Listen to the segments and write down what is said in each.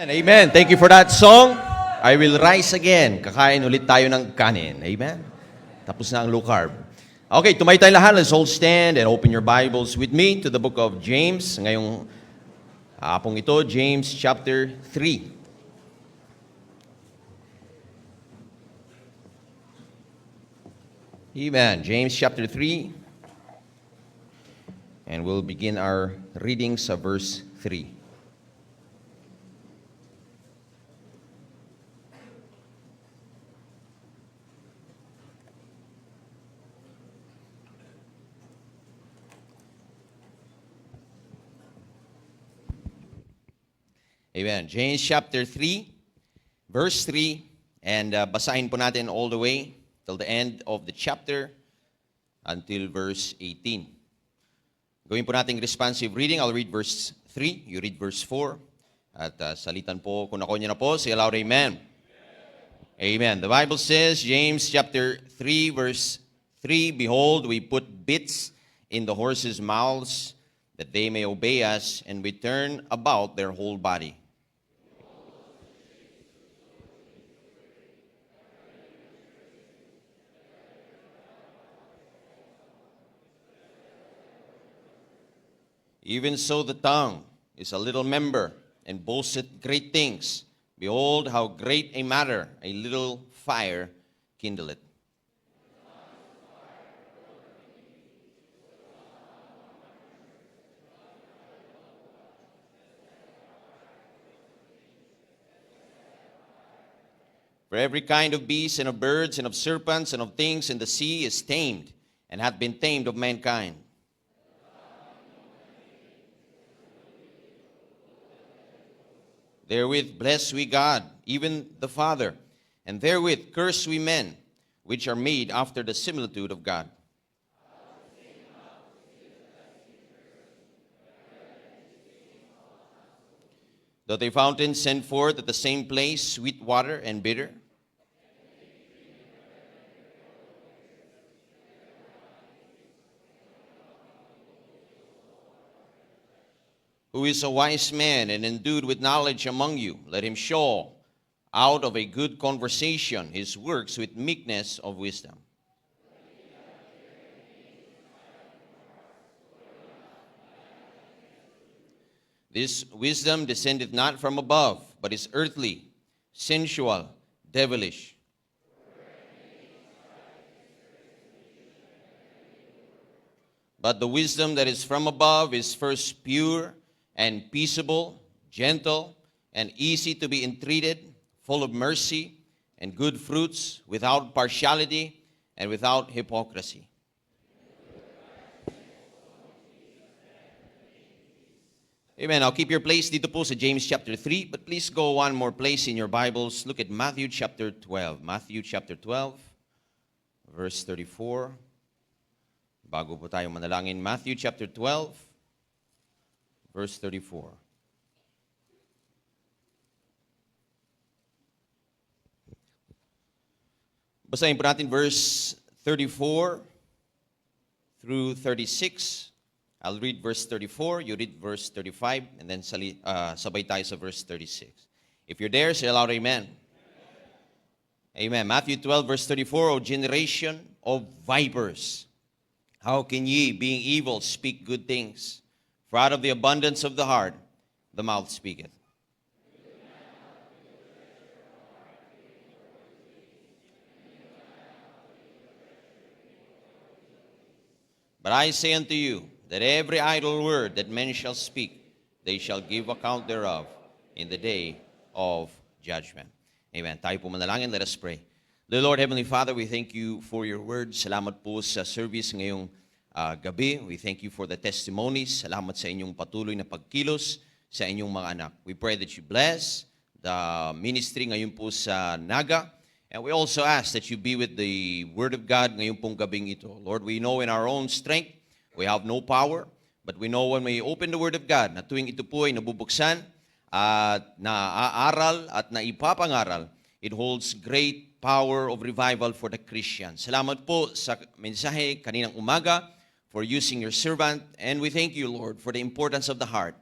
Amen. Thank you for that song. I will rise again. Kakain ulit tayo ng kanin. Amen. Tapos na ang low carb. Okay, tumayo tayong lahat. Let's all stand and open your Bibles with me to the book of James. Ngayong hapong ito, James chapter 3. Amen. James chapter 3. And we'll begin our reading sa verse 3. Amen. James chapter 3, verse 3. And basahin po natin all the way till the end of the chapter until verse 18. Gawin po natin responsive reading. I'll read verse 3. You read verse 4. At salitan po, kung ako niyo na po, say aloud, Amen. Amen. The Bible says, James chapter 3, verse 3, Behold, we put bits in the horses' mouths, that they may obey us, and we turn about their whole body. Even so the tongue is a little member, and boasteth great things. Behold, how great a matter a little fire kindleth. For every kind of beast, and of birds, and of serpents, and of things in the sea is tamed, and hath been tamed of mankind. Therewith bless we God, even the Father, and therewith curse we men, which are made after the similitude of God. Doth a fountain send forth at the same place sweet water and bitter? Who is a wise man and endued with knowledge among you? Let him show out of a good conversation his works with meekness of wisdom. This wisdom descendeth not from above, but is earthly, sensual, devilish. But the wisdom that is from above is first pure, and peaceable, gentle, and easy to be entreated, full of mercy and good fruits, without partiality and without hypocrisy. Amen. I'll keep your place dito po sa James chapter 3, but please go one more place in your Bibles. Look at Matthew chapter 12. Matthew chapter 12, verse 34. Bago po tayo manalangin, Matthew chapter 12, verse 34. Basahin po natin verse 34 through 36. I'll read verse 34, you read verse 35, and then sabay tayo sa verse 36. If you're there, say aloud, Amen. Amen. Matthew 12, verse 34, O generation of vipers, how can ye, being evil, speak good things? For out of the abundance of the heart, the mouth speaketh. But I say unto you, that every idle word that men shall speak, they shall give account thereof in the day of judgment. Amen. Tayo po manalangin, let us pray. Dear Lord, Heavenly Father, we thank you for your word. Salamat po sa service ngayong gabi. We thank you for the testimonies. Salamat sa inyong patuloy na pagkilos sa inyong mga anak. We pray that you bless the ministry ngayon po sa Naga. And we also ask that you be with the Word of God ngayon pong gabing ito. Lord, we know in our own strength, we have no power. But we know when we open the Word of God, na tuwing ito po ay nabubuksan at naaaral at naipapangaral, it holds great power of revival for the Christian. Salamat po sa mensahe kaninang umaga for using your servant. And we thank you, Lord, for the importance of the heart.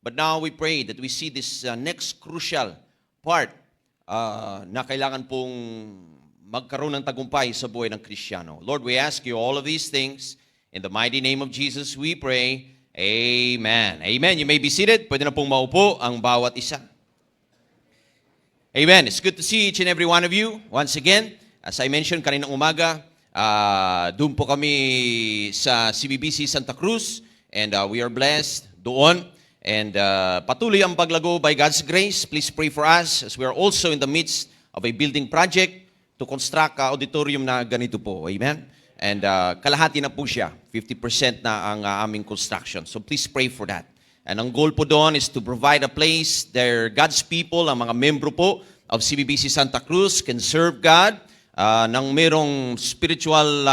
But now we pray that we see this next crucial part na kailangan pong magkaroon ng tagumpay sa buhay ng Kristiyano. Lord, we ask you all of these things. In the mighty name of Jesus, we pray. Amen. Amen. You may be seated. Pwede na pong maupo ang bawat isa. Amen. It's good to see each and every one of you once again. As I mentioned kaninang umaga, doon po kami sa CBBC Santa Cruz and we are blessed doon. And patuloy ang paglago by God's grace. Please pray for us as we are also in the midst of a building project to construct auditorium na ganito po. Amen. And kalahati na po siya. 50% na ang aming construction. So please pray for that. And ang goal po doon is to provide a place there God's people, ang mga membro po of CBBC Santa Cruz can serve God nang merong spiritual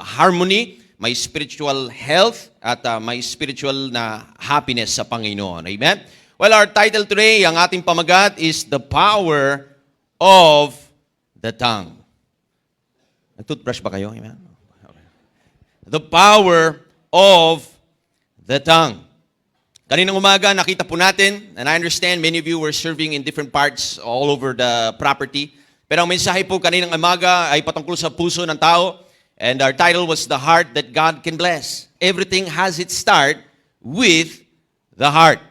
harmony, may spiritual health, at may spiritual na happiness sa Panginoon. Amen? Well, our title today, ang ating pamagat is The Power of the Tongue. Nag-toothbrush ba kayo? Amen? The power of the tongue. Kaninang umaga, nakita po natin, and I understand many of you were serving in different parts all over the property. Pero ang mensahe po kaninang umaga ay patungkol sa puso ng tao. And our title was The Heart That God Can Bless. Everything has its start with the heart.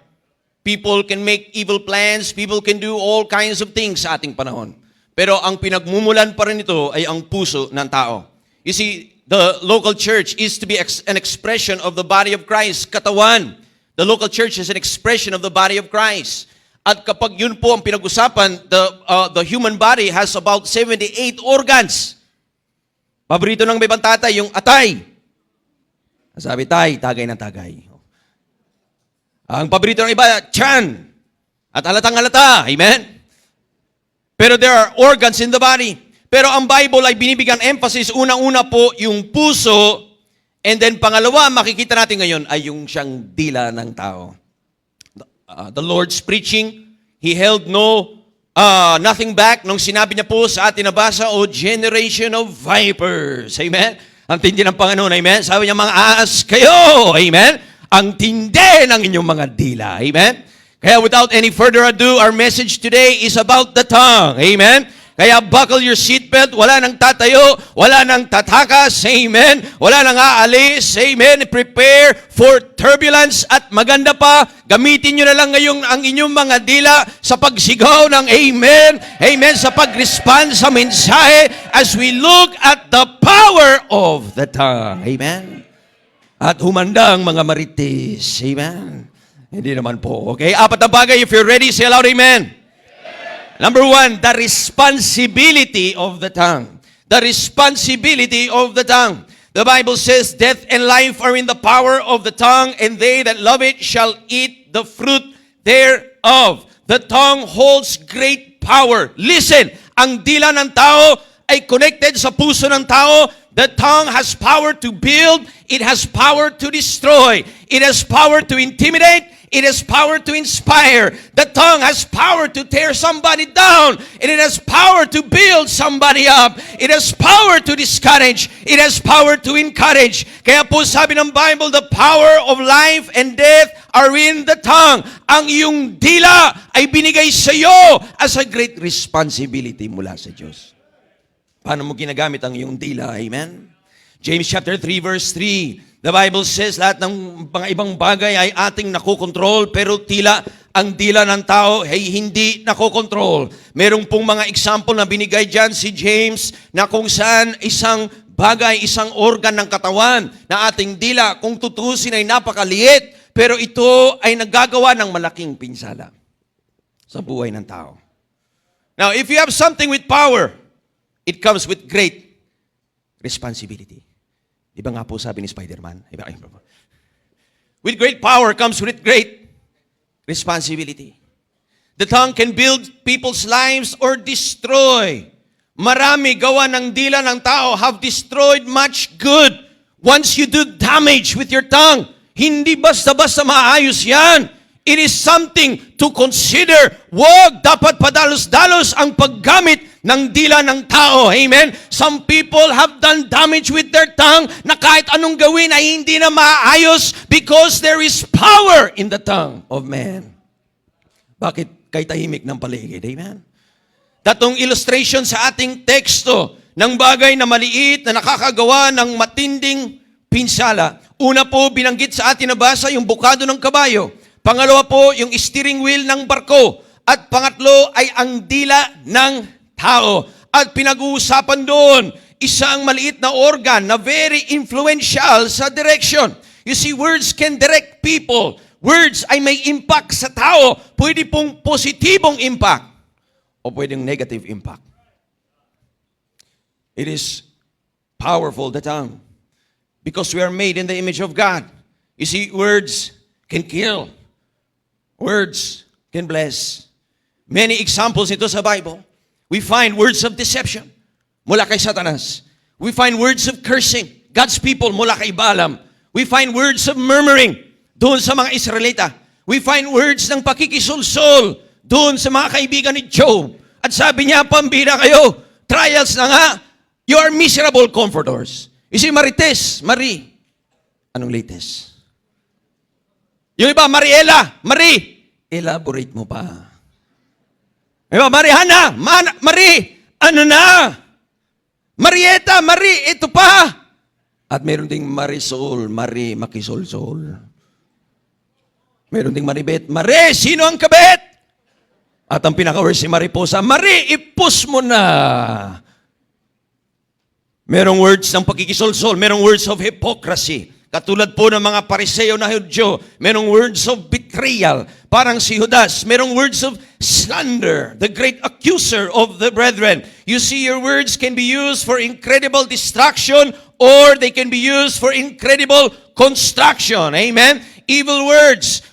People can make evil plans, people can do all kinds of things sa ating panahon. Pero ang pinagmumulan pa rin ito ay ang puso ng tao. You see, the local church is to be an expression of the body of Christ, katawan. The local church is an expression of the body of Christ. At kapag yun po ang pinag-usapan, the human body has about 78 organs. Paborito ng ibang tatay, yung atay. Sabi, tagay ng tagay. Ang paborito ng iba, tiyan. At halatang-halata. Amen? Pero there are organs in the body. Pero ang Bible ay binibigyan emphasis, unang-una po yung puso, and then pangalawa, makikita natin ngayon, ay yung siyang dila ng tao. The Lord's preaching, He held nothing back nung sinabi niya po sa atin nabasa, O generation of vipers. Amen? Ang tindi ng Panginoon, amen? Sabi niya, mga aas kayo. Amen? Ang tindi ng inyong mga dila. Amen? Kaya without any further ado, our message today is about the tongue. Amen? Kaya buckle your seatbelt, wala nang tatayo, wala nang tatakas, amen, wala nang aalis, amen, prepare for turbulence at maganda pa, gamitin nyo na lang ngayong ang inyong mga dila sa pagsigaw ng amen, amen, sa pag-respond sa mensahe as we look at the power of the tongue, amen. At humanda ang mga marites, amen. Hindi naman po, okay? Apat na bagay, if you're ready, say aloud, amen. Number one, the responsibility of the tongue. The responsibility of the tongue. The Bible says, death and life are in the power of the tongue, and they that love it shall eat the fruit thereof. The tongue holds great power. Listen, ang dila ng tao ay connected sa puso ng tao. The tongue has power to build. It has power to destroy. It has power to intimidate. It has power to inspire. The tongue has power to tear somebody down. And it has power to build somebody up. It has power to discourage. It has power to encourage. Kaya po sabi ng Bible, the power of life and death are in the tongue. Ang iyong dila ay binigay sa iyo as a great responsibility mula sa Diyos. Paano mo ginagamit ang iyong dila? Amen? James chapter 3 verse 3. The Bible says, lahat ng mga ibang bagay ay ating nakokontrol, pero ang dila ng tao ay hindi nakokontrol. Merong pong mga example na binigay dyan si James na kung saan isang bagay, isang organ ng katawan na ating dila, kung tutusin ay napakaliit, pero ito ay nagagawa ng malaking pinsala sa buhay ng tao. Now, if you have something with power, it comes with great responsibility. Iba nga po sabi ni Spider-Man. With great power comes with great responsibility. The tongue can build people's lives or destroy. Marami gawa ng dila ng tao have destroyed much good. Once you do damage with your tongue, hindi basta-basta maayos yan. It is something to consider. Dapat padalos-dalos ang paggamit ng dila ng tao. Amen? Some people have done damage with their tongue na kahit anong gawin ay hindi na maayos because there is power in the tongue of man. Bakit kay tahimik ng paligid? Amen? Tatong illustration sa ating teksto ng bagay na maliit na nakakagawa ng matinding pinsala. Una po, binanggit sa atin na basa yung bukado ng kabayo. Pangalawa po, yung steering wheel ng barko. At pangatlo ay ang dila ng tao. At pinag-uusapan doon, isang maliit na organ na very influential sa direction. You see, words can direct people. Words ay may impact sa tao. Pwede pong positibong impact o pwedeng negative impact. It is powerful, the tongue, because we are made in the image of God. You see, words can kill. Words can bless. Many examples ito sa Bible. We find words of deception mula kay Satanas. We find words of cursing, God's people mula kay Balaam. We find words of murmuring doon sa mga Israelita. We find words ng pakikisulsol doon sa mga kaibigan ni Job. At sabi niya, pambira kayo, trials na nga, you are miserable comforters. You see, Marites, Marie, anong latest? Yung iba, Mariela, Marie, elaborate mo pa. Yung iba, Mariana, Marie, ano na? Marieta, Marie, ito pa. At meron ding Marisol, Marie, Makisolsol. Meron ding Maribet, Mare, sino ang kabet? At ang pinaka-worst si Mariposa, Marie, ipus mo na. Merong words ng pakikisolsol, merong words of hypocrisy. Katulad po ng mga Pariseo na Hudyo, merong words of betrayal, parang si Judas. Merong words of slander, the great accuser of the brethren. You see, your words can be used for incredible destruction or they can be used for incredible construction. Amen? Evil words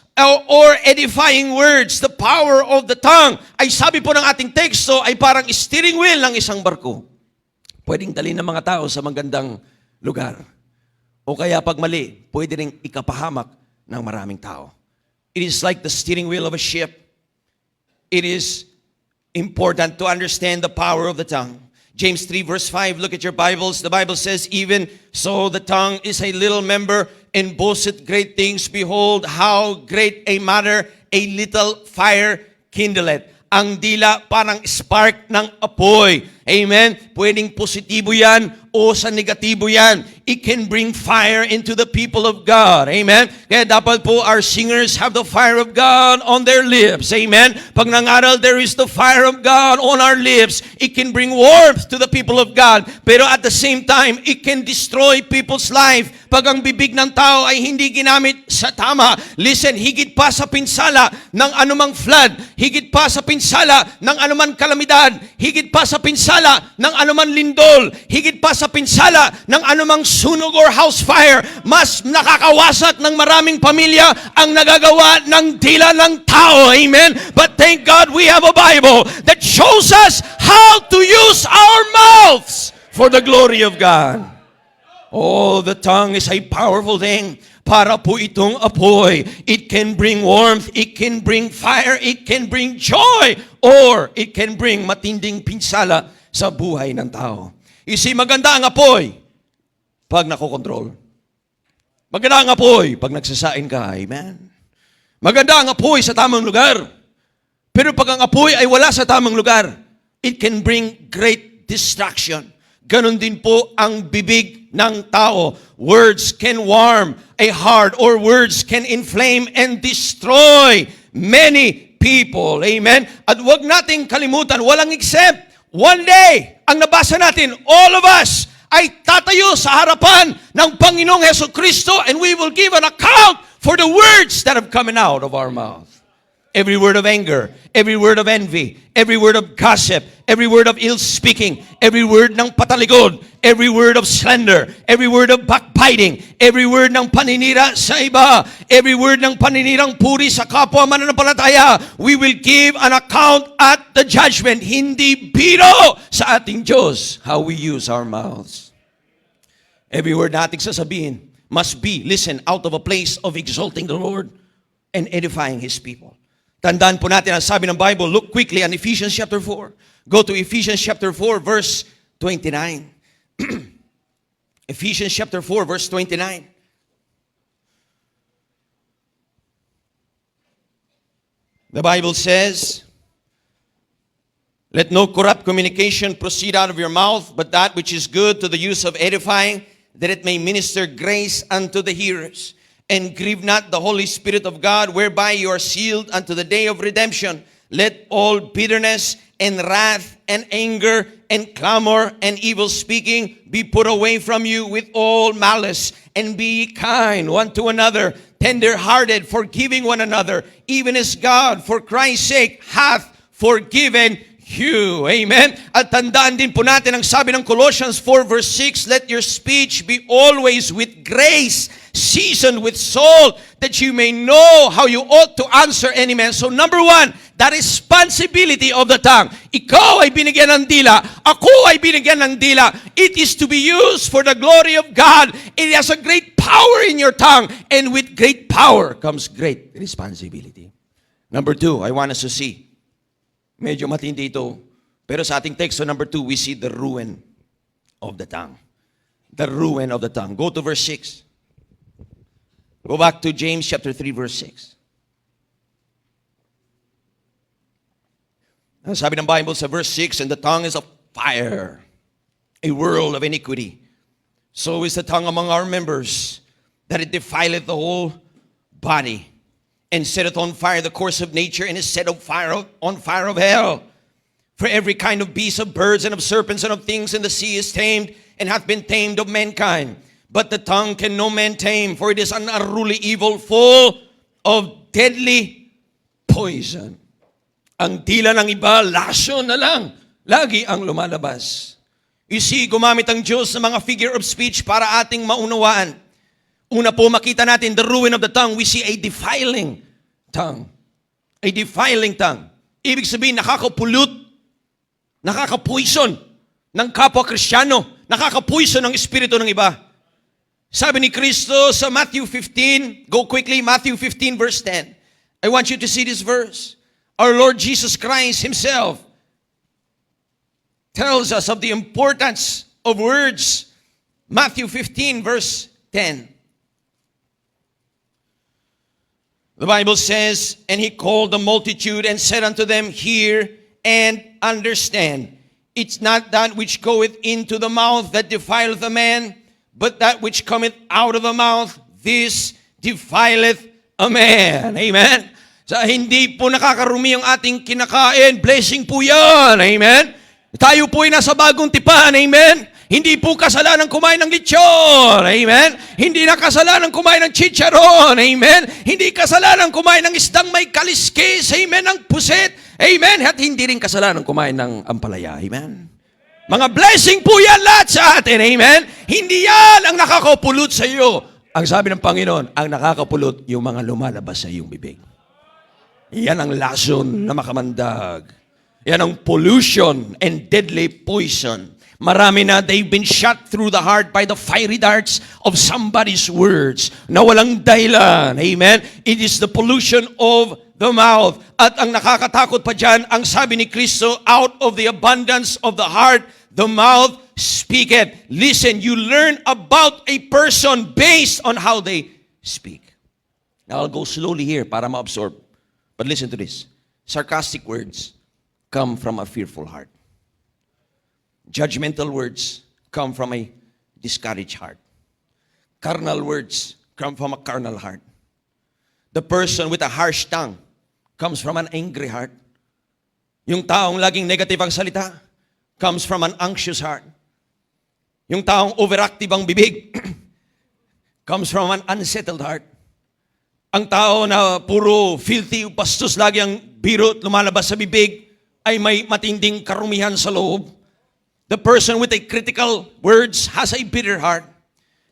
or edifying words, the power of the tongue, ay sabi po ng ating teksto, ay parang steering wheel ng isang barko. Pwedeng dalhin ng mga tao sa magandang lugar. O kaya pag mali, pwede rin ikapahamak ng maraming tao. It is like the steering wheel of a ship. It is important to understand the power of the tongue. James 3 verse 5, look at your Bibles. The Bible says, even so the tongue is a little member and boasteth great things. Behold, how great a matter a little fire kindleth. Ang dila parang spark ng apoy. Amen? Pwedeng positibo yan o sa negatibo yan. It can bring fire into the people of God. Amen? Kaya dapat po our singers have the fire of God on their lips. Amen? Pag nangaral, there is the fire of God on our lips. It can bring warmth to the people of God. Pero at the same time, it can destroy people's life. Pag ang bibig ng tao ay hindi ginamit sa tama. Listen, higit pa sa pinsala ng anumang flood, higit pa sa pinsala ng anumang kalamidad, higit pa sa pinsala ng anumang lindol, higit pa sa pinsala ng anumang sunog or house fire, mas nakakawasak ng maraming pamilya ang nagagawa ng dila ng tao. Amen? But thank God we have a Bible that shows us how to use our mouths for the glory of God. Oh, the tongue is a powerful thing. Para po itong apoy. It can bring warmth, it can bring fire, it can bring joy, or it can bring matinding pinsala sa buhay ng tao. You see, maganda ang apoy pag nakokontrol. Maganda ang apoy pag nagsasain ka. Amen? Maganda ang apoy sa tamang lugar. Pero pag ang apoy ay wala sa tamang lugar, it can bring great distraction. Ganon din po ang bibig ng tao. Words can warm a heart or words can inflame and destroy many people. Amen? At huwag nating kalimutan, walang exempt. One day, ang nabasa natin, all of us ay tatayo sa harapan ng Panginoong Jesucristo and we will give an account for the words that have come out of our mouth. Every word of anger, every word of envy, every word of gossip, every word of ill speaking, every word ng patalikod, every word of slander, every word of backbiting, every word ng paninira sa iba, every word ng paninirang puri sa kapwa mananampalataya, we will give an account at the judgment. Hindi biro sa ating Diyos how we use our mouths. Every word na ating sasabihin must be, listen, out of a place of exalting the Lord and edifying His people. Tandaan po natin ang sabi ng Bible. Look quickly on Ephesians chapter 4. Go to Ephesians chapter 4 verse 29. Ephesians chapter 4 verse 29. The Bible says, let no corrupt communication proceed out of your mouth, but that which is good to the use of edifying, that it may minister grace unto the hearers. And grieve not the Holy Spirit of God, whereby you are sealed unto the day of redemption. Let all bitterness and wrath and anger and clamor and evil speaking be put away from you with all malice. And be kind one to another, tender-hearted, forgiving one another, even as God, for Christ's sake, hath forgiven you. Amen. At tandaan din po natin ang sabi ng Colossians 4 verse 6, let your speech be always with grace, seasoned with salt, that you may know how you ought to answer any man. So number one, the responsibility of the tongue. Ikaw ay binigyan ng dila, ako ay binigyan ng dila. It is to be used for the glory of God. It has a great power in your tongue, and with great power comes great responsibility. Number two, I want us to see, medyo matindi ito, pero sa ating text, so number two, we see the ruin of the tongue. The ruin of the tongue. Go to verse 6. Go back to James chapter 3 verse 6. Ang sabi ng Bible sa verse 6, and the tongue is a fire, a world of iniquity. So is the tongue among our members, that it defileth the whole body, and setteth on fire the course of nature, and is set on fire of hell. For every kind of beast, of birds, and of serpents, and of things in the sea is tamed, and hath been tamed of mankind. But the tongue can no man tame, for it is an unruly evil, full of deadly poison. Ang dila ng iba, laso na lang. Lagi ang lumalabas. You see, gumamit ang Diyos ng mga figure of speech para ating maunawaan. Una po, makita natin the ruin of the tongue. We see a defiling tongue. A defiling tongue. Ibig sabihin, nakakapulot, nakakapoison ng kapwa Kristiyano, nakakapoison ng espiritu ng iba. Sabi ni Kristo sa Matthew 15, go quickly, Matthew 15 verse 10. I want you to see this verse. Our Lord Jesus Christ Himself tells us of the importance of words. Matthew 15 verse 10. The Bible says, and He called the multitude and said unto them, hear and understand. It's not that which goeth into the mouth that defileth a man, but that which cometh out of the mouth, this defileth a man. Amen? So, hindi po nakakarumi ang ating kinakain. Blessing po yan. Amen? Tayo po ay nasa bagong tipan. Amen? Hindi po kasalanan kumain ng lechon. Amen? Hindi na kasalanan kumain ng chicharon. Amen? Hindi kasalanan kumain ng isdang may kaliskis. Amen? Ang puset. Amen? At hindi rin kasalanan kumain ng ampalaya. Amen? Mga blessing po yan lahat sa atin. Amen? Hindi yan ang nakakapulot sa iyo. Ang sabi ng Panginoon, ang nakakapulot yung mga lumalabas sa iyong bibig. Yan ang lason na makamandag. Yan ang pollution and deadly poison. Marami na, they've been shot through the heart by the fiery darts of somebody's words na walang dahilan. Amen? It is the pollution of the mouth. At ang nakakatakot pa dyan, ang sabi ni Kristo, out of the abundance of the heart, the mouth speaketh. Listen, you learn about a person based on how they speak. Now, I'll go slowly here para ma-absorb. But listen to this. Sarcastic words come from a fearful heart. Judgmental words come from a discouraged heart. Carnal words come from a carnal heart. The person with a harsh tongue comes from an angry heart. Yung taong laging negative ang salita comes from an anxious heart. Yung taong overactive ang bibig comes from an unsettled heart. Ang tao na puro filthy, bastos lagi ang biro at lumalabas sa bibig ay may matinding karumihan sa loob. The person with a critical words has a bitter heart.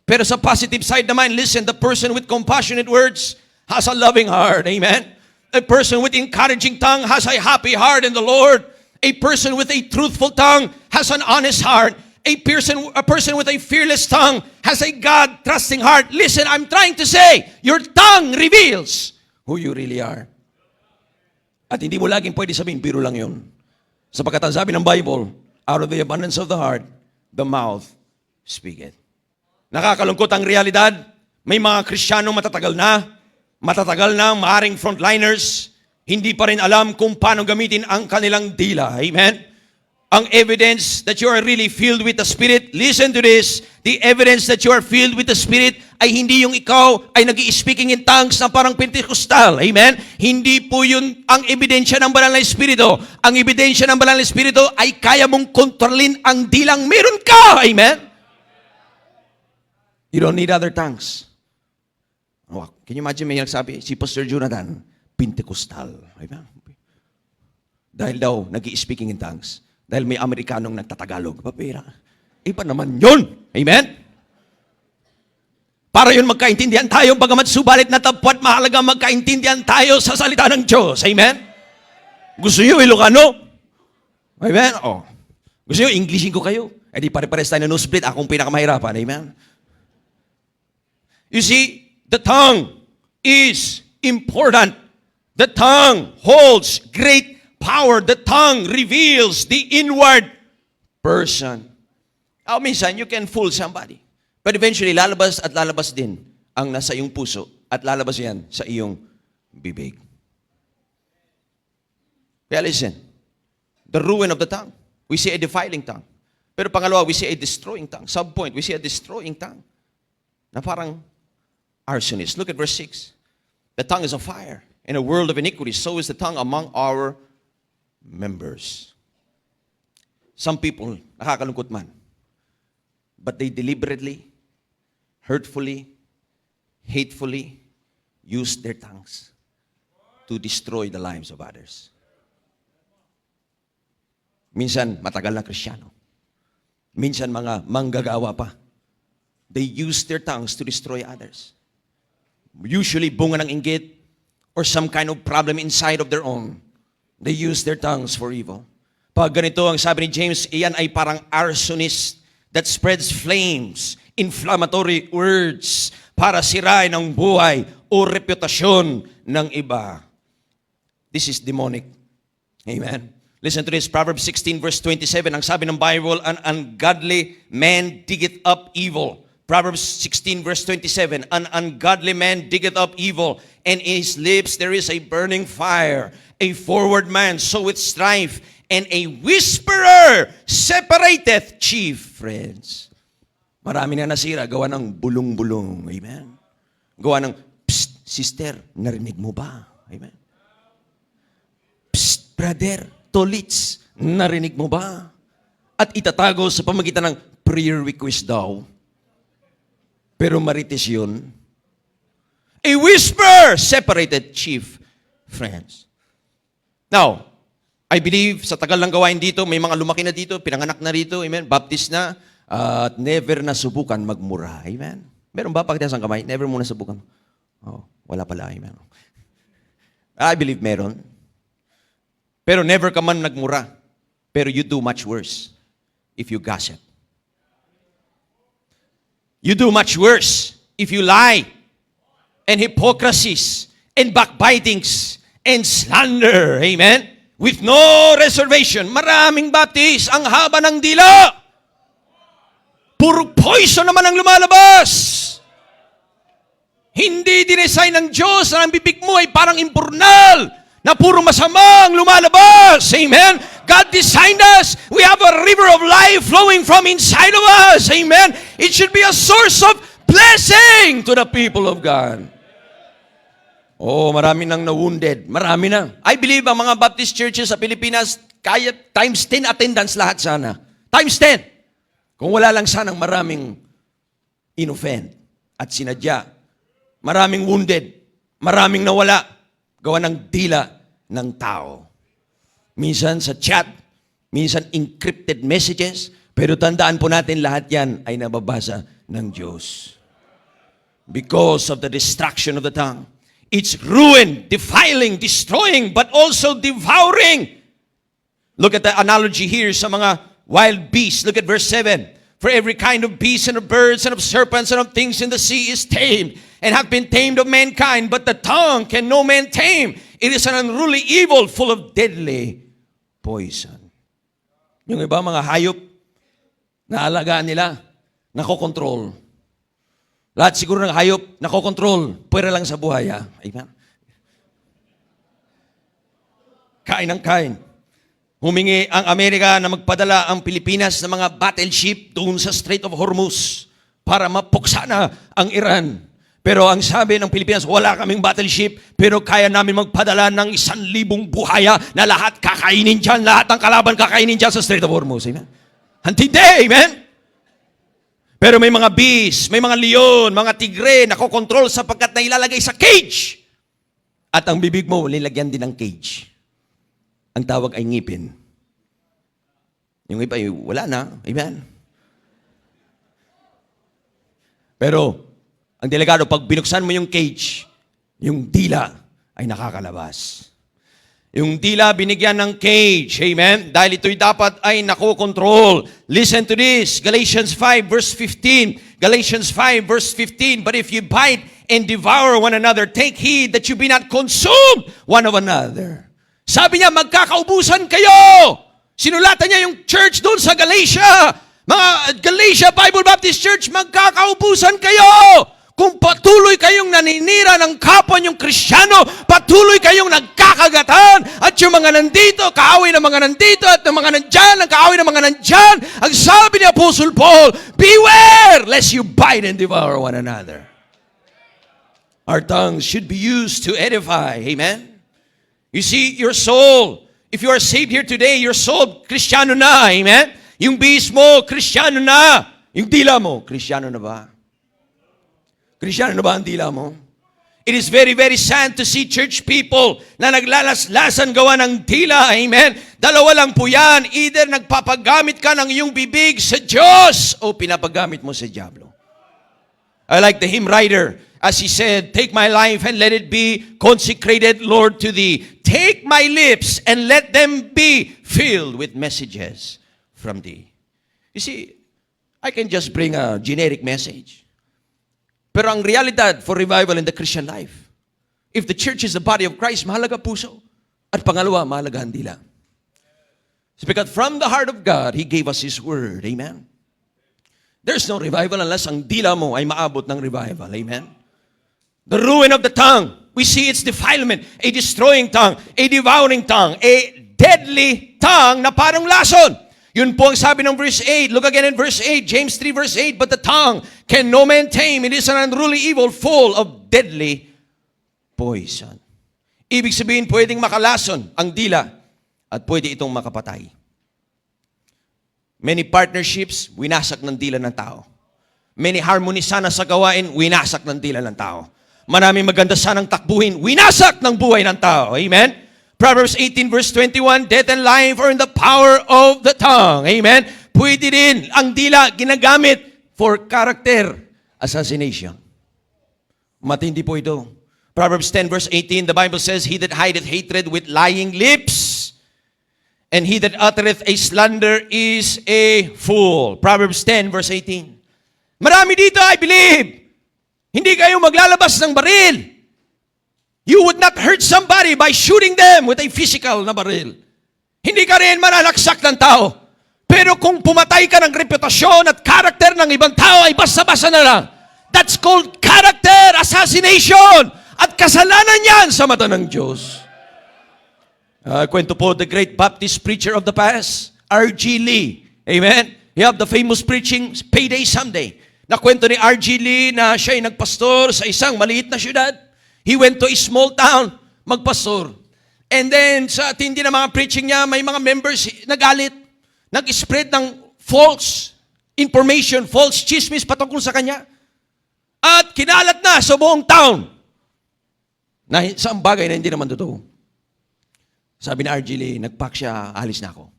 Pero sa positive side naman, listen, the person with compassionate words has a loving heart. Amen? A person with encouraging tongue has a happy heart in the Lord. A person with a truthful tongue has an honest heart. A person with a fearless tongue has a God-trusting heart. Listen, I'm trying to say, your tongue reveals who you really are. At hindi mo laging pwede sabihin, biro lang yun. Sapagkat ang sabi ng Bible, out of the abundance of the heart, the mouth speaketh. Nakakalungkot ang realidad. May mga Kristiyanong matatagal na, maaring frontliners, hindi pa rin alam kung paano gamitin ang kanilang dila. Amen? Ang evidence that you are really filled with the Spirit, listen to this, the evidence that you are filled with the Spirit ay hindi yung ikaw ay nag-i-speaking in tongues na parang Pentecostal. Amen? Hindi po yun ang ebidensya ng Banal na Espiritu. Ang ebidensya ng Banal na Espiritu ay kaya mong kontrolin ang dilang meron ka. Amen? You don't need other tongues. Oh, can you imagine may nagsabi, si Pastor Jonathan, Pentecostal. Amen? Dahil daw, nag-i-speaking in tongues. Dahil may Amerikanong nagtatagalog. Papira. Iba naman yun. Amen? Para yun magkaintindihan tayo, bagamat subalit na tapwat, mahalaga magkaintindihan tayo sa salita ng Diyos. Amen? Gusto nyo Ilocano? Amen? Oh. Gusto nyo Englishin ko kayo? Eh di pare-pares tayo na no-split. Akong pinakamahirapan. Amen? You see, the tongue is important. The tongue holds great power. The tongue reveals the inward person. Minsan, you can fool somebody. But eventually, lalabas at lalabas din ang nasa iyong puso at lalabas yan sa iyong bibig. Kaya listen, the ruin of the tongue. We see a defiling tongue. Pero pangalawa, we see a destroying tongue. Subpoint, we see a destroying tongue. Na parang arsonist. Look at verse 6. The tongue is a fire. In a world of iniquity, so is the tongue among our members. Some people, nakakalungkot man, but they deliberately, hurtfully, hatefully use their tongues to destroy the lives of others. Minsan, matagal na Kristiyano. Minsan, mga manggagawa pa. They use their tongues to destroy others. Usually, bunga ng inggit or some kind of problem inside of their own. They use their tongues for evil. Pag ganito, ang sabi ni James, iyan ay parang arsonist that spreads flames, inflammatory words, para sirain ang buhay o reputasyon ng iba. This is demonic. Amen. Listen to this, Proverbs 16 verse 27. Ang sabi ng Bible, an ungodly man diggeth up evil. Proverbs 16 verse 27, an ungodly man diggeth up evil, and in his lips there is a burning fire. A forward man soweth strife, and a whisperer separateth chief friends. Marami na nasira, gawa ng bulong-bulong. Amen. Gawa ng, psst, sister, narinig mo ba? Amen. Psst, brother, tolits, narinig mo ba? At itatago sa pamagitan ng prayer request daw. Pero marites yun. A whisper separated chief friends. Now, I believe sa tagal ng gawain dito, may mga lumaki na dito, pinanganak na rito, amen, baptist na, at never na subukan magmura, amen. Meron ba pagkatias ang kamay? Never mo na subukan. Oh, wala pala, amen. I believe meron. Pero never ka man nagmura. Pero you do much worse if you gossip. You do much worse if you lie and hypocrisies and backbitings and slander. Amen? With no reservation. Maraming baptist, ang haba ng dila. Puro poison naman ang lumalabas. Hindi dinesign ng Diyos na ang bibig mo ay parang impurnal na puro masama ang lumalabas. Amen? God designed us. We have a river of life flowing from inside of us. Amen? It should be a source of blessing to the people of God. Oh, marami nang na-wounded. Marami na. I believe ang mga Baptist churches sa Pilipinas, kaya times 10 attendance lahat sana. Times 10. Kung wala lang sanang maraming inoffend at sinadya. Maraming wounded. Maraming nawala. Gawa ng dila ng tao. Minsan sa chat, minsan encrypted messages, pero tandaan po natin lahat yan ay nababasa ng Diyos. Because of the distraction of the tongue. It's ruin, defiling, destroying, but also devouring. Look at the analogy here sa mga wild beasts. Look at verse 7. For every kind of beast and of birds and of serpents and of things in the sea is tamed and have been tamed of mankind, but the tongue can no man tame. It is an unruly evil full of deadly poison. Yung iba mga hayop, naalagaan nila, nakokontrol. Lahat siguro ng hayop, nakokontrol. Pwera lang sa buhay. Amen? kain ng kain. Humingi ang Amerika na magpadala ang Pilipinas ng mga battleship doon sa Strait of Hormuz para mapuksa na ang Iran. Pero ang sabi ng Pilipinas, wala kaming battleship, pero kaya namin magpadala ng 1,000 buhaya na lahat kakainin dyan, lahat ng kalaban kakainin dyan sa Strait of Hormuz. Amen? Hantindi, amen? Pero may mga beast, may mga leon, mga tigre na kokontrol sapagkat na ilalagay sa cage. At ang bibig mo, nilagyan din ng cage. Ang tawag ay ngipin. Yung iba ay wala na. Amen? Pero, ang delikado, pag binuksan mo yung cage, yung dila ay nakakalabas. Yung dila binigyan ng cage. Amen? Dahil ito'y dapat ay nakokontrol. Listen to this. Galatians 5 verse 15. Galatians 5 verse 15. But if you bite and devour one another, take heed that you be not consumed one of another. Sabi niya, magkakaubusan kayo. Sinulatan niya yung church doon sa Galatia. Mga Galatia Bible Baptist Church, magkakaubusan kayo. Kung patuloy kayong naninira ng kapwa niyong Kristiyano, patuloy kayong nagkakagatan, at yung mga nandito, kaaway ng mga nandito, at ng mga nandyan, ang kaaway ng mga nandyan, ang sabi ni Apostle Paul, beware lest you bite and devour one another. Our tongues should be used to edify. Amen? You see, your soul, if you are saved here today, your soul, Kristiyano na. Amen? Yung bihis mo, Kristiyano na. Yung dila mo, Kristiyano na ba? Kristiyano na ba ang dila mo? It is very, very sad to see church people na naglalaslasan gawa ng dila. Amen? Dalawa lang po yan. Either nagpapagamit ka ng iyong bibig sa Diyos o pinapagamit mo sa diablo. I like the hymn writer as he said, take my life and let it be consecrated, Lord, to thee. Take my lips and let them be filled with messages from thee. You see, I can just bring a generic message. Pero ang realidad for revival in the Christian life, if the church is the body of Christ, mahalaga puso. At pangalawa, mahalaga ang dila. It's because from the heart of God, He gave us His Word. Amen? There's no revival unless ang dila mo ay maabot ng revival. Amen? The ruin of the tongue. We see its defilement. A destroying tongue. A devouring tongue. A deadly tongue na parang lason. Yun po ang sabi ng verse 8. Look again in verse 8. James 3 verse 8. But the tongue can no man tame. It is an unruly evil full of deadly poison. Ibig sabihin, pwedeng makalason ang dila at pwede itong makapatay. Many partnerships, winasak ng dila ng tao. Many harmony sana sa gawain, winasak ng dila ng tao. Maraming maganda sanang takbuhin, winasak ng buhay ng tao. Amen? Proverbs 18 verse 21, death and life are in the power of the tongue. Amen? Pwede rin ang dila ginagamit for character assassination. Matindi po ito. Proverbs 10 verse 18, the Bible says, he that hideth hatred with lying lips, and he that uttereth a slander is a fool. Proverbs 10 verse 18. Marami dito, I believe, hindi kayo maglalabas ng baril. You would not hurt somebody by shooting them with a physical na baril. Hindi ka rin mananaksak ng tao. Pero kung pumatay ka ng reputasyon at karakter ng ibang tao ay basta-basta na lang. That's called character assassination. At kasalanan yan sa mata ng Diyos. Kwento po, the great Baptist preacher of the past, R.G. Lee. Amen? You have the famous preaching, Payday Someday. Nakwento ni R.G. Lee na siya ay nagpastor sa isang maliit na syudad. He went to a small town, magpastor. And then, sa tindi na mga preaching niya, may mga members nagalit. Nag-spread ng false information, false chismis patungkol sa kanya. At kinalat na sa buong town. Na sa bagay na hindi naman totoo. Sabi ni R.G. Lee, nagpack siya, alis na ako.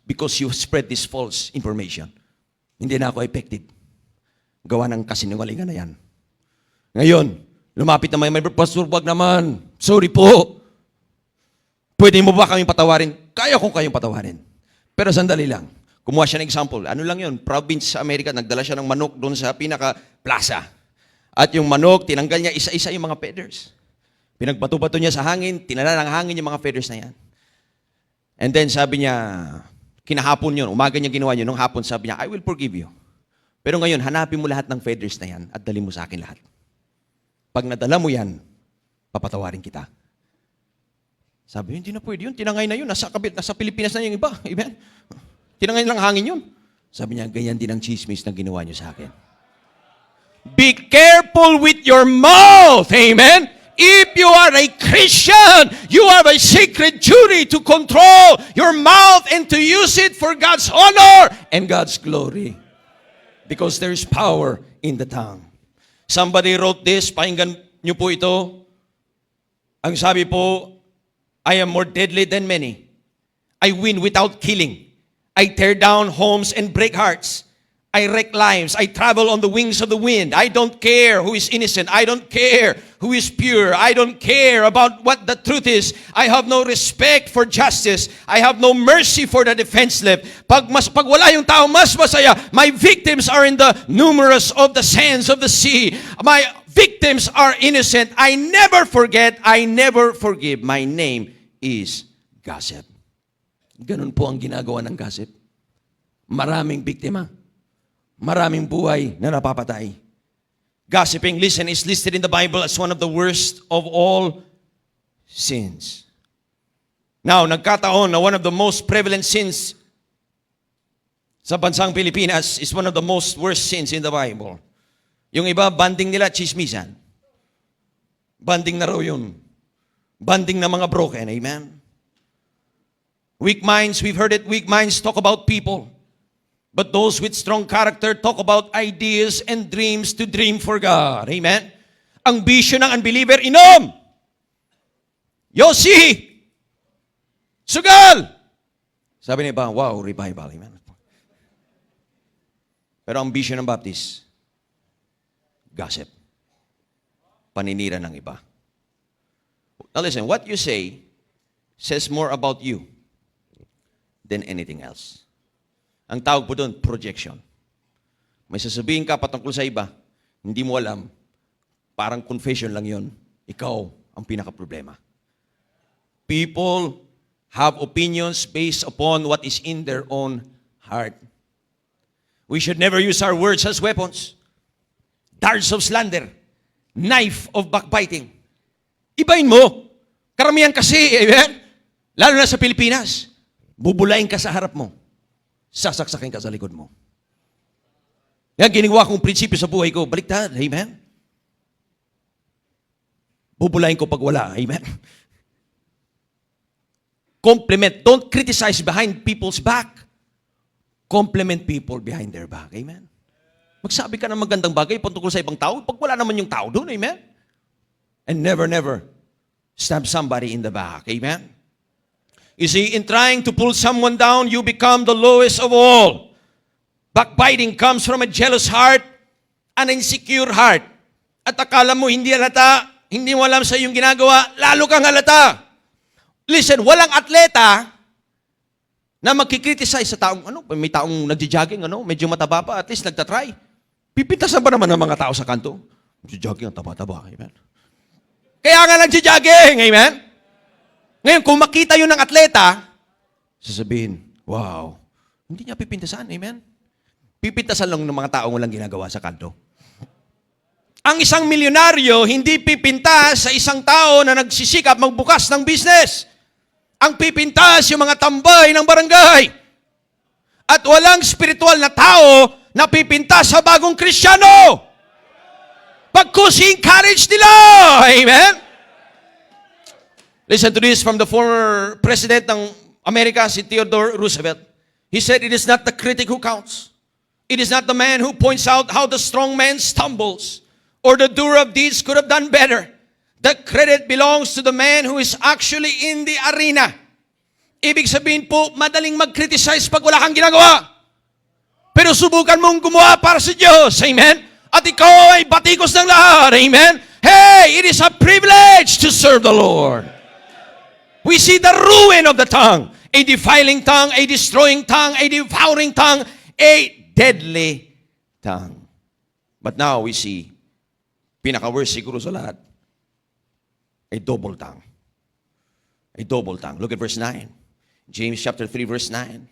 Because you spread this false information. Hindi na ako effective. Gawa ng kasinungalingan na yan. Ngayon, lumapit na may pastor, wag naman. Sorry po. Pwede mo ba kaming patawarin? Kaya kong kayong patawarin. Pero sandali lang. Kumuha siya ng example. Ano lang yun? Province sa Amerika, nagdala siya ng manok doon sa pinaka-plaza. At yung manok, tinanggal niya isa-isa yung mga feathers. Pinagbato-bato niya sa hangin, tinala ng hangin yung mga feathers na yan. And then sabi niya, kinahapon yun, umaga niya ginawa yun, nung hapon sabi niya, I will forgive you. Pero ngayon, hanapin mo lahat ng feathers na yan at dali mo sa akin lahat. Pag nadala mo yan, papatawarin kita. Sabi, hindi na pwede yun. Tinangay na yun. Nasa Pilipinas na yung iba. Amen? Tinangay lang hangin yun. Sabi niya, ganyan din ang chismis na ginawa niyo sa akin. Be careful with your mouth. Amen? If you are a Christian, you have a sacred duty to control your mouth and to use it for God's honor and God's glory. Because there is power in the tongue. Somebody wrote this, pakinggan niyo po ito. Ang sabi po, I am more deadly than many. I win without killing. I tear down homes and break hearts. I wreck lives. I travel on the wings of the wind. I don't care who is innocent. I don't care who is pure. I don't care about what the truth is. I have no respect for justice. I have no mercy for the defenseless. Pag wala yung tao, mas masaya. My victims are in the numerous of the sands of the sea. My victims are innocent. I never forget. I never forgive. My name is gossip. Ganun po ang ginagawa ng gossip. Maraming biktima. Maraming buhay na napapatay. Gossiping, listen, is listed in the Bible as one of the worst of all sins. Now, nagkataon na one of the most prevalent sins sa bansang Pilipinas is one of the most worst sins in the Bible. Yung iba, banding nila, chismisan. Banding na raw yun. Banding na mga broken, amen? Weak minds, we've heard it, weak minds talk about people. But those with strong character talk about ideas and dreams to dream for God. Amen? Ang bisyo ng unbeliever, inom! Yosi! Sugal! Sabi niya ba, wow, revival. Amen? Pero ang bisyo ng Baptist, gossip. Paninira ng iba. Now listen, what you say says more about you than anything else. Ang tawag po doon, projection. May sasabihin ka patungkol sa iba, hindi mo alam, parang confession lang yon. Ikaw ang pinaka-problema. People have opinions based upon what is in their own heart. We should never use our words as weapons. Darts of slander. Knife of backbiting. Ibahin mo. Karamihan kasi, amen? Lalo na sa Pilipinas, bubulain ka sa harap mo. Sasaksakin ka sa likod mo. Yan, ginawa kong prinsipyo sa buhay ko. Baliktad, amen? Bubulain ko pag wala, amen? Compliment. Don't criticize behind people's back. Compliment people behind their back, amen? Magsabi ka ng magandang bagay patungkol sa ibang tao, pag wala naman yung tao doon, amen? And never, never stab somebody in the back, amen? You see, in trying to pull someone down, you become the lowest of all. Backbiting comes from a jealous heart, an insecure heart. At akala mo hindi halata, hindi mo alam sa iyong ginagawa, lalo kang halata. Listen, walang atleta na magkikriticize sa taong, may taong nagja-jogging, medyo mataba pa, at least nagtatry. Pipintasan ba naman ng mga tao sa kanto? Nagja-jogging, ang taba-taba, amen? Kaya nga nagja-jogging, amen? Ngayon, kung makita yun ng atleta, sasabihin, wow, hindi niya pipintasan, amen? Pipintasan lang ng mga taong walang ginagawa sa kanto. Ang isang milyonaryo, hindi pipintas sa isang tao na nagsisikap magbukas ng business. Ang pipintas yung mga tambay ng barangay. At walang spiritual na tao na pipintas sa bagong Kristiyano. Pagkusi-encourage nila, amen? Listen to this from the former president ng Amerika, si Theodore Roosevelt. He said, it is not the critic who counts. It is not the man who points out how the strong man stumbles or the doer of deeds could have done better. The credit belongs to the man who is actually in the arena. Ibig sabihin po, madaling mag-criticize pag wala kang ginagawa. Pero subukan mong gumawa para sa Diyos. Amen? At ikaw ay batikos ng lahat. Amen? Hey, it is a privilege to serve the Lord. We see the ruin of the tongue. A defiling tongue, a destroying tongue, a devouring tongue, a deadly tongue. But now we see, pinaka-worst siguro sa lahat, a double tongue. A double tongue. Look at verse 9. James chapter 3, verse 9.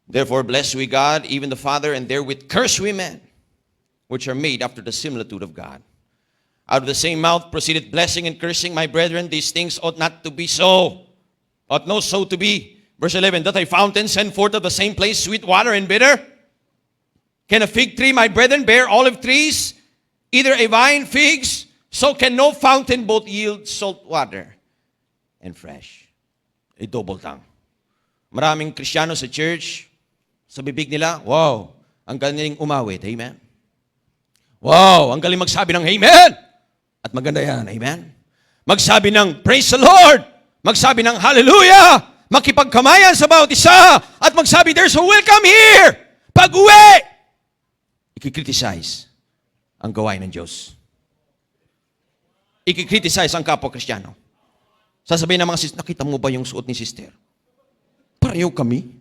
Therefore bless we God, even the Father, and therewith curse we men, which are made after the similitude of God. Out of the same mouth proceeded blessing and cursing. My brethren, these things ought not to be so. Ought no so to be. Verse 11, doth a fountain send forth of the same place sweet water and bitter? Can a fig tree, my brethren, bear olive trees? Either a vine, figs? So can no fountain both yield salt water and fresh. A double tongue. Maraming Kristiyano sa church, sa bibig nila, wow, ang galing umawit. Amen? Wow, ang galing magsabi ng amen. At maganda yan. Amen? Magsabi ng praise the Lord. Magsabi ng hallelujah. Makipagkamayan sa bawat isa. At magsabi, there's a welcome here. Pag-uwi, ikikriticize ang gawain ng Diyos. Ikikriticize ang kapwa Kristiyano. Sasabihin ng mga sister, nakita mo ba yung suot ni sister? Pareho kami.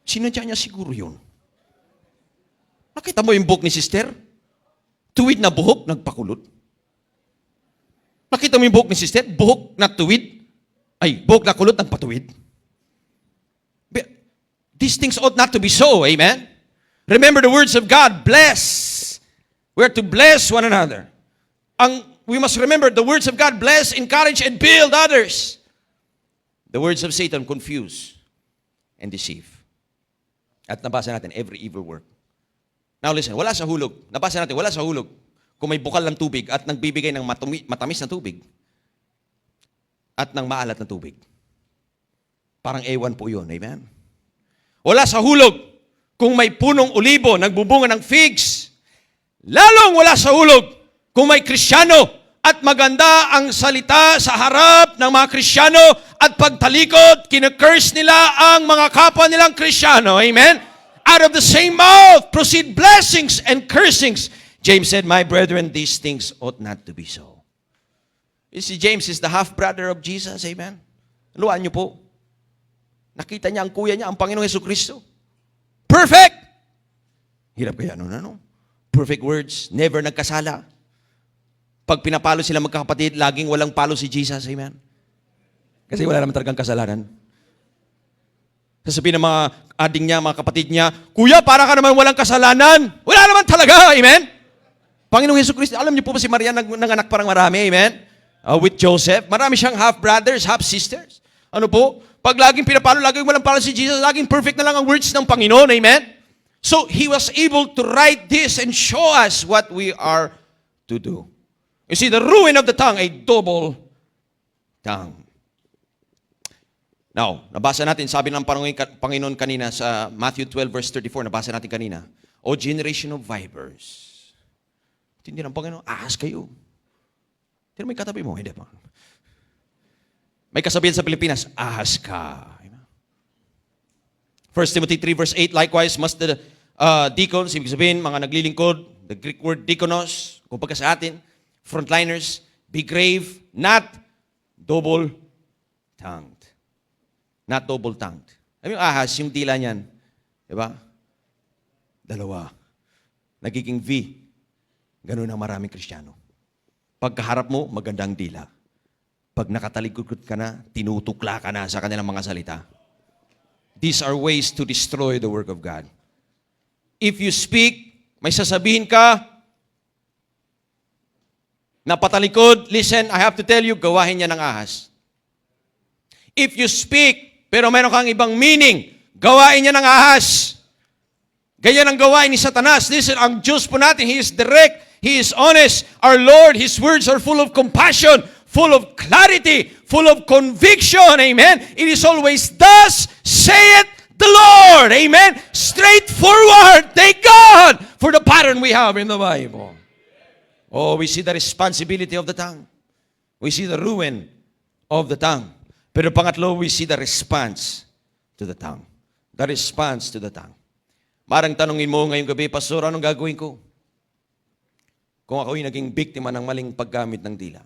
Sinadya niya siguro yun. Nakita mo yung buhok ni sister? Tuwid na buhok, nagpakulot. Nakita mo yung buhok ni sister? Buhok na tuwid? Ay, buhok na kulot, nagpatuwid. These things ought not to be so, amen? Remember the words of God, bless. We are to bless one another. We must remember the words of God, bless, encourage, and build others. The words of Satan, confuse and deceive. At nabasa natin, every evil work. Now listen, wala sa hulog. Nabasa natin, wala sa hulog. Kung may bukal ng tubig at nagbibigay ng matamis na tubig at ng maalat na tubig. Parang ewan po yun, amen? Wala sa hulog. Kung may punong olibo, nagbubunga ng figs. Lalong wala sa hulog. Kung may Kristiyano at maganda ang salita sa harap ng mga Kristiyano at pagtalikod, kina-curse nila ang mga kapwa nilang Kristiyano. Amen? Out of the same mouth proceed blessings and cursings. James said, my brethren, these things ought not to be so. You see, James is the half-brother of Jesus. Amen? Luhaan niyo po. Nakita niya ang kuya niya, ang Panginoong Jesucristo. Perfect! Hirap kaya nun, ano? Perfect words, never nagkasala. Pag pinapalo sila magkakapatid, laging walang palo si Jesus. Amen? Kasi wala naman talagang kasalanan. Sasabihin ng mga ading niya, mga kapatid niya, Kuya, para ka naman walang kasalanan. Wala naman talaga. Amen? Panginoong Jesucristo, alam niyo po ba si Maria nanganak parang marami? Amen? With Joseph. Marami siyang half-brothers, half-sisters. Ano po? Pag laging pinapalo, laging walang palo si Jesus, laging perfect na lang ang words ng Panginoon. Amen? So, He was able to write this and show us what we are to do. You see, the ruin of the tongue, a double tongue. Now, nabasa natin, sabi ng Panginoon kanina sa Matthew 12 verse 34, nabasa natin kanina, O generation of vipers. Hindi ng Panginoon, ahas kayo. Pero may katabi mo, hindi pa. May kasabihan sa Pilipinas, ahas ka. 1 Timothy 3 verse 8, likewise must the deacons, ibig sabihin, mga naglilingkod, the Greek word deaconos, kumbaga sa atin, frontliners, be grave, not double-tongued. Not double-tongued. Alam yung ahas, yung dila niyan, di ba? Dalawa. Nagiging V. Ganun ang maraming Kristiyano. Pagkaharap mo, magandang dila. Pag nakatalikod ka na, tinutukla ka na sa kanilang mga salita. These are ways to destroy the work of God. If you speak, may sasabihin ka, na patalikod, listen, I have to tell you, gawahin niya ng ahas. If you speak, pero meron kang ibang meaning, gawain niya ng ahas. Ganyan ang gawain ni Satanas. Listen, ang Diyos po natin, He is direct, He is honest. Our Lord, His words are full of compassion, full of clarity, full of conviction. Amen? It is always, thus saith the Lord. Amen? Straightforward. Thank God for the pattern we have in the Bible. Oh, we see the responsibility of the tongue. We see the ruin of the tongue. Pero pangatlo, we see the response to the tongue. The response to the tongue. Marang tanungin mo ngayong gabi, Pastor, anong gagawin ko? Kung ako'y naging biktima ng maling paggamit ng dila.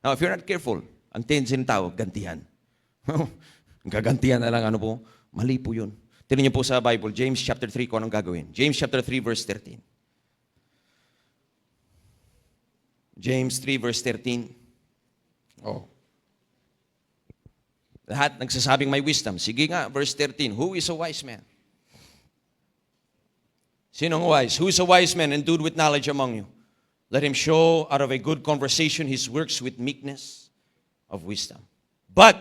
Now, if you're not careful, ang tendency ng tao, gantihan. Gagantihan na lang, ano po? Mali po yun. Tingnan niyo po sa Bible, James chapter 3, kung anong gagawin. James chapter 3, verse 13. James 3, verse 13. Oh. Lahat nagsasabing may wisdom. Sige nga, verse 13. Who is a wise man? Sinong wise? Who is a wise man endued with knowledge among you? Let him show out of a good conversation his works with meekness of wisdom. But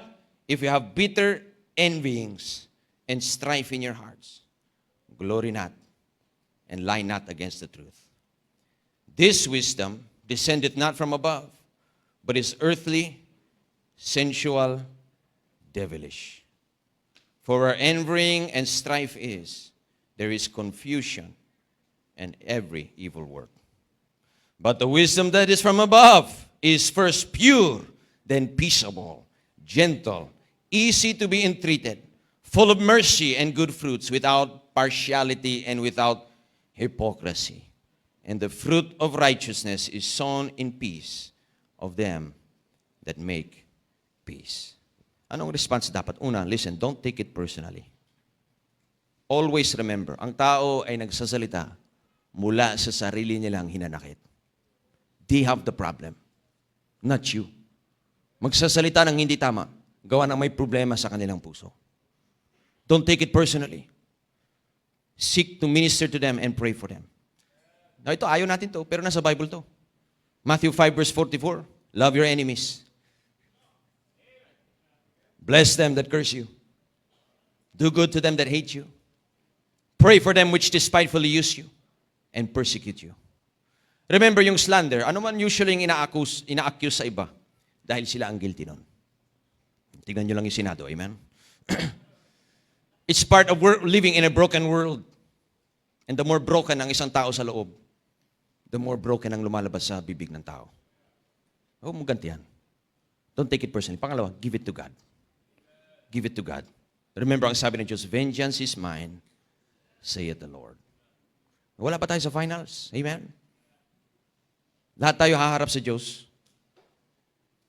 if you have bitter envyings and strife in your hearts, glory not and lie not against the truth. This wisdom descendeth not from above, but is earthly, sensual, devilish. For where envying and strife is, there is confusion and every evil work. But the wisdom that is from above is first pure, then peaceable, gentle, easy to be entreated, full of mercy and good fruits, without partiality and without hypocrisy. And the fruit of righteousness is sown in peace of them that make peace. Anong response dapat? Una, listen, don't take it personally. Always remember, ang tao ay nagsasalita mula sa sarili nilang hinanakit. They have the problem, not you. Magsasalita ng hindi tama, gawa ng may problema sa kanilang puso. Don't take it personally. Seek to minister to them and pray for them. Now ito, ayaw natin to, pero nasa Bible to. Matthew 5 verse 44, love your enemies. Bless them that curse you. Do good to them that hate you. Pray for them which despitefully use you and persecute you. Remember yung slander, ano man usually yung ina-accuse sa iba dahil sila ang guilty nun. Tignan nyo lang yung Senado, amen? It's part of living in a broken world. And the more broken ang isang tao sa loob, the more broken ang lumalabas sa bibig ng tao. Huwag mong gantihan. Don't take it personally. Pangalawa, give it to God. Give it to God. Remember, ang sabi ng Diyos, vengeance is mine, saith the Lord. Wala pa tayo sa finals. Amen? Lahat tayo haharap sa Diyos.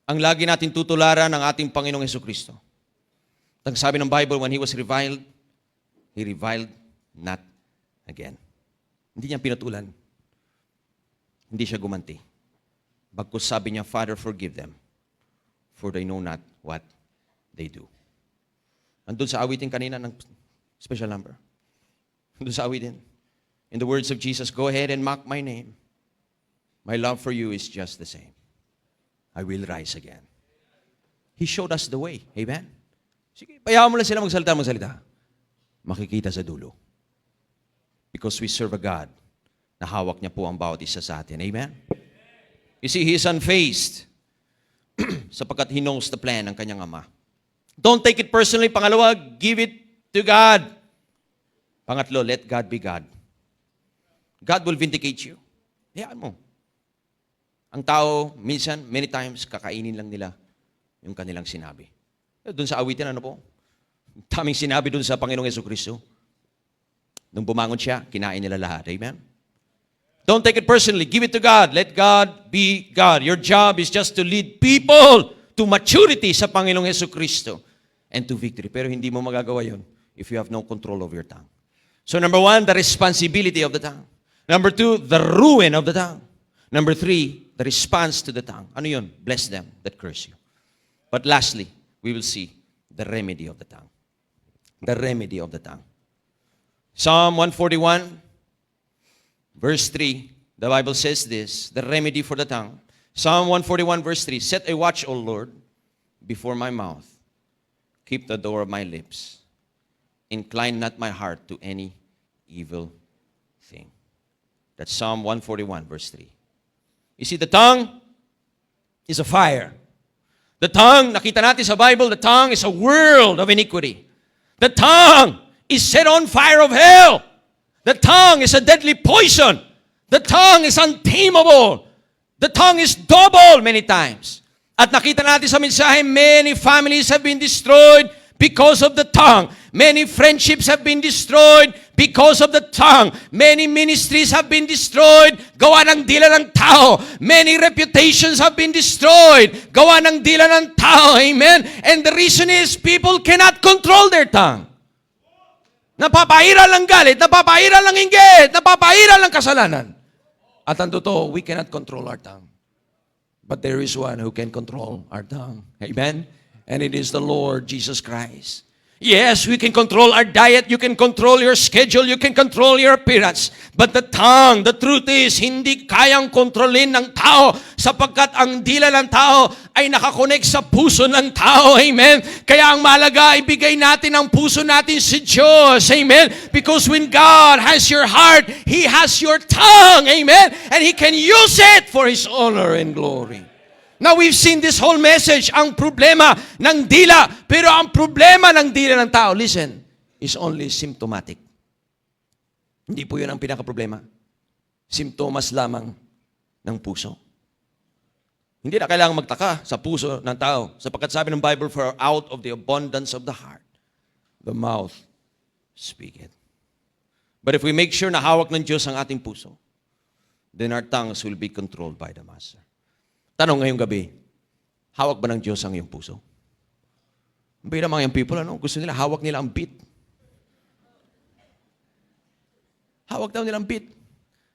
Ang lagi natin tutularan ng ating Panginoong Hesukristo. Ang sabi ng Bible, when He was reviled, He reviled not again. Hindi niya pinatulan. Hindi siya gumanti. Bagkus sabi niya, Father, forgive them, for they know not what they do. Andun sa awitin kanina ng special number. Andun sa awitin. In the words of Jesus, go ahead and mock my name. My love for you is just the same. I will rise again. He showed us the way. Amen? Sige, payawan mo lang sila magsalita. Makikita sa dulo. Because we serve a God na hawak niya po ang bawat isa sa atin. Amen? You see, He is unfazed sapagkat He knows the plan ng kanyang Ama. Don't take it personally. Pangalawa, give it to God. Pangatlo, let God be God. God will vindicate you. Hayaan mo. Ang tao, minsan, many times, kakainin lang nila yung kanilang sinabi. Doon sa awitin, ano po? Daming sinabi doon sa Panginoong Hesukristo. Nung bumangon siya, kinain nila lahat. Amen? Don't take it personally. Give it to God. Let God be God. Your job is just to lead people to maturity sa Panginoong Hesukristo and to victory. Pero hindi mo magagawa yun if you have no control of your tongue. So number 1, the responsibility of the tongue. Number 2, the ruin of the tongue. Number 3, the response to the tongue. Ano yun? Bless them that curse you. But lastly, we will see the remedy of the tongue. The remedy of the tongue. Psalm 141, verse 3, the Bible says this, the remedy for the tongue. Psalm 141, verse 3, set a watch, O Lord, before my mouth. Keep the door of my lips. Incline not my heart to any evil thing. That's Psalm 141, verse 3. You see, the tongue is a fire. The tongue, nakita natin sa Bible, the tongue is a world of iniquity. The tongue is set on fire of hell. The tongue is a deadly poison. The tongue is untamable. The tongue is double many times. At nakita natin sa mensahe, many families have been destroyed because of the tongue. Many friendships have been destroyed because of the tongue. Many ministries have been destroyed gawa ng dila ng tao. Many reputations have been destroyed gawa ng dila ng tao. Amen? And the reason is people cannot control their tongue. Napapairal ng galit, napapairal ng inggit, napapairal ng kasalanan. At ang totoo, we cannot control our tongue. But there is one who can control our tongue. Amen? And it is the Lord Jesus Christ. Yes, we can control our diet, you can control your schedule, you can control your appearance. But the tongue, the truth is, hindi kayang kontrolin ng tao sapagkat ang dila ng tao ay nakakonek sa puso ng tao. Amen? Kaya ang mahalaga, ibigay natin ang puso natin sa Diyos. Amen? Because when God has your heart, He has your tongue. Amen? And He can use it for His honor and glory. Now, we've seen this whole message, ang problema ng dila. Pero ang problema ng dila ng tao, listen, is only symptomatic. Hindi po yun ang pinaka-problema. Simptomas lamang ng puso. Hindi na kailangang magtaka sa puso ng tao. Sapagkat sabi ng Bible, for out of the abundance of the heart, the mouth speaketh. But if we make sure na hawak ng Diyos ang ating puso, then our tongues will be controlled by the Master. Tanong ngayong gabi, hawak ba ng Diyos ang iyong puso? Bira mga yung people, gusto nila, hawak nila ang beat. Hawak daw nila ang beat.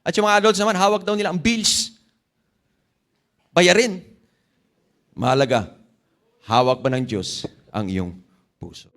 At yung mga adults naman, hawak daw nila ang bills. Bayarin. Mahalaga, hawak ba ng Diyos ang iyong puso?